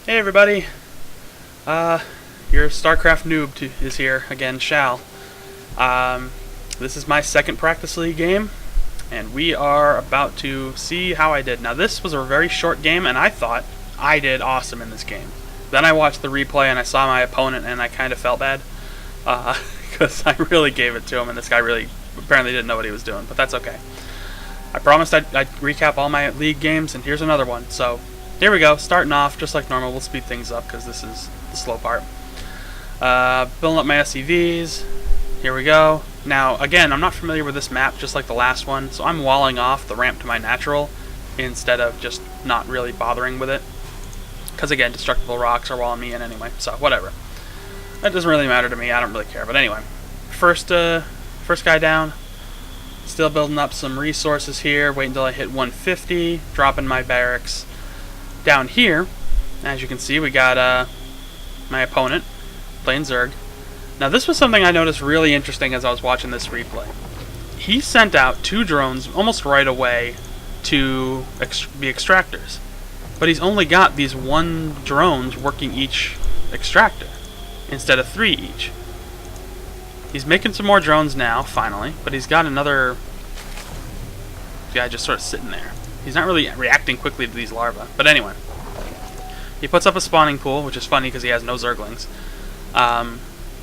Hey everybody, your Starcraft Noob is here again, Shal. This is my second Practice League game, and we are about to see how I did. Now this was a very short game, and I thought I did awesome in this game. Then I watched the replay and I saw my opponent, and I kind of felt bad, because I really gave it to him, and this guy really apparently didn't know what he was doing, but that's okay. I promised I'd recap all my league games, and here's another one, so here we go, starting off just like normal. We'll speed things up because this is the slow part. Building up my SCVs. Here we go. Now, again, I'm not familiar with this map, just like the last one, so I'm walling off the ramp to my natural instead of just not really bothering with it. Because, again, destructible rocks are walling me in anyway, so whatever. That doesn't really matter to me. I don't really care. But anyway, first guy down. Still building up some resources here. Wait until I hit 150. Dropping my barracks. Down here, as you can see, we got my opponent playing Zerg. Now this was something I noticed really interesting as I was watching this replay. He sent out 2 drones almost right away to be extractors, but he's only got these 1 drones working each extractor instead of 3 each. He's making some more drones now, finally, but he's got another guy just sort of sitting there. He's not really reacting quickly to these larvae. But anyway, he puts up a spawning pool, which is funny because he has no Zerglings.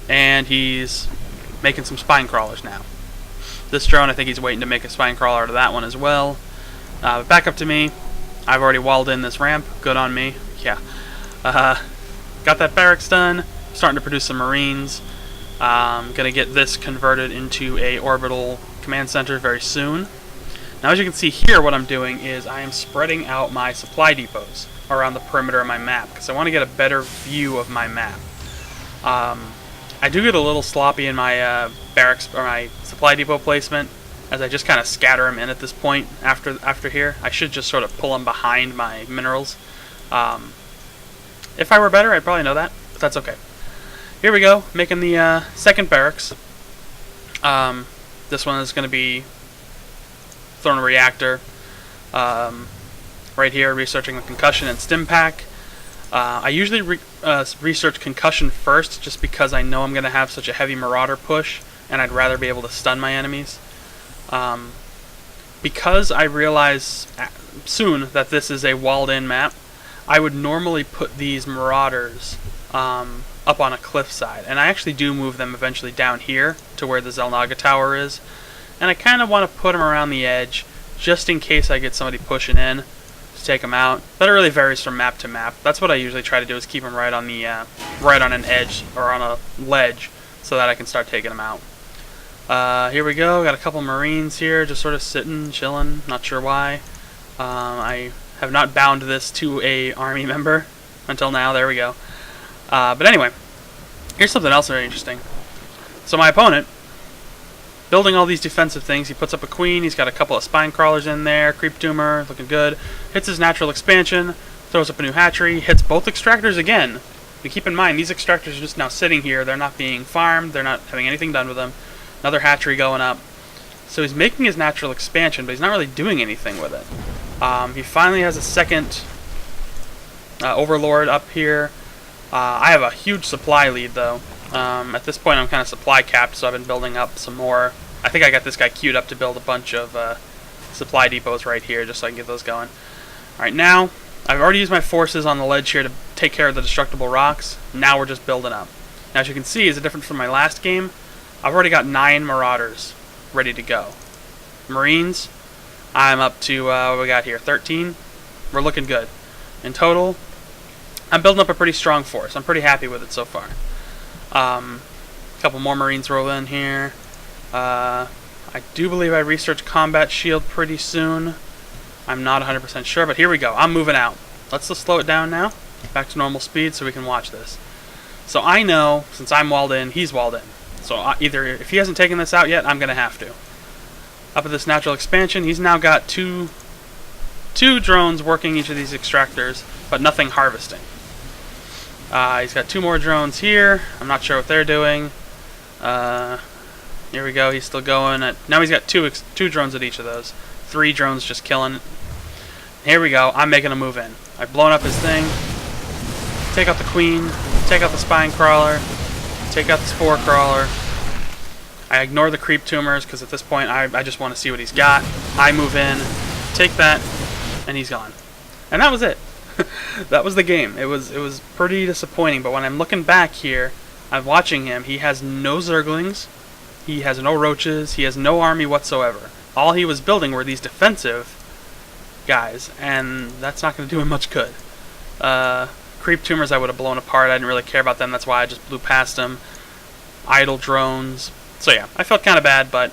And he's making some spine crawlers now. This drone, I think he's waiting to make a spine crawler out of that one as well. But back up to me. I've already walled in this ramp. Good on me. Yeah. Got that barracks done. Starting to produce some Marines. Going to get this converted into a orbital command center very soon. Now as you can see here, what I'm doing is I am spreading out my supply depots around the perimeter of my map because I want to get a better view of my map. I do get a little sloppy in my barracks or my supply depot placement as I just kind of scatter them in at this point after here. I should just sort of pull them behind my minerals. If I were better, I'd probably know that, but that's okay. Here we go, making the second barracks. This one is going to be throwing a reactor. Right here, researching the concussion and stim pack. I usually research concussion first, just because I know I'm going to have such a heavy marauder push, and I'd rather be able to stun my enemies. Because I realize soon that this is a walled-in map, I would normally put these marauders up on a cliffside, and I actually do move them eventually down here to where the Zelnaga Tower is. And I kind of want to put them around the edge, just in case I get somebody pushing in to take them out. But it really varies from map to map. That's what I usually try to do, is keep them right on the right on an edge or on a ledge, so that I can start taking them out. Here we go. Got a couple Marines here, just sort of sitting, chilling. Not sure why. I have not bound this to a army member until now. There we go. But anyway, here's something else very interesting. So my opponent, building all these defensive things, he puts up a queen, he's got a couple of spine crawlers in there, creep tumor, looking good, hits his natural expansion, throws up a new hatchery, hits both extractors again. And keep in mind, these extractors are just now sitting here, they're not being farmed, they're not having anything done with them. Another hatchery going up. So he's making his natural expansion, but he's not really doing anything with it. He finally has a second overlord up here. I have a huge supply lead though. At this point I'm kind of supply capped, so I've been building up some more. I think I got this guy queued up to build a bunch of supply depots right here, just so I can get those going. Alright, now, I've already used my forces on the ledge here to take care of the destructible rocks. Now we're just building up. Now as you can see, is it different from my last game? I've already got 9 marauders ready to go. Marines, I'm up to, what we got here, 13? We're looking good. In total, I'm building up a pretty strong force. I'm pretty happy with it so far. A couple more Marines roll in here. I do believe I research combat shield pretty soon. I'm not 100% sure, but here we go. I'm moving out. Let's just slow it down now. Back to normal speed so we can watch this. So I know, since I'm walled in, he's walled in. So either, if he hasn't taken this out yet, I'm going to have to. Up at this natural expansion, he's now got two drones working each of these extractors, but nothing harvesting. He's got 2 more drones here. I'm not sure what they're doing. Here we go. He's still going. Now he's got two drones at each of those. 3 drones just killing. Here we go. I'm making a move in. I've blown up his thing. take out the queen, take out the spine crawler, take out the spore crawler. I ignore the creep tumors because at this point I just want to see what he's got. I move in, take that, and he's gone. And that was it. That was the game. It was pretty disappointing, but when I'm looking back here, I'm watching him. He has no Zerglings, he has no roaches, he has no army whatsoever. All he was building were these defensive guys, and that's not going to do him much good. Creep tumors I would have blown apart. I didn't really care about them. That's why I just blew past them. Idle drones. So yeah, I felt kind of bad, but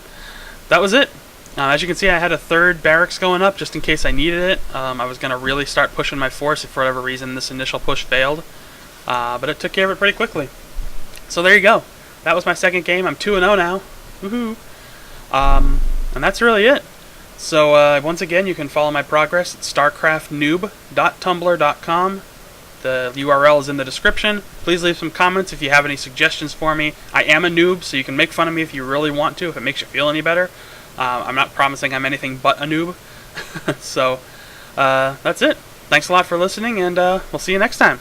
that was it. As you can see, I had a third barracks going up just in case I needed it. I was going to really start pushing my force if for whatever reason this initial push failed. But it took care of it pretty quickly. So there you go. That was my second game. I'm 2-0 now. Woohoo! And that's really it. So once again, you can follow my progress at starcraftnoob.tumblr.com. The URL is in the description. Please leave some comments if you have any suggestions for me. I am a noob, so you can make fun of me if you really want to, if it makes you feel any better. I'm not promising I'm anything but a noob. So that's it. Thanks a lot for listening, and we'll see you next time.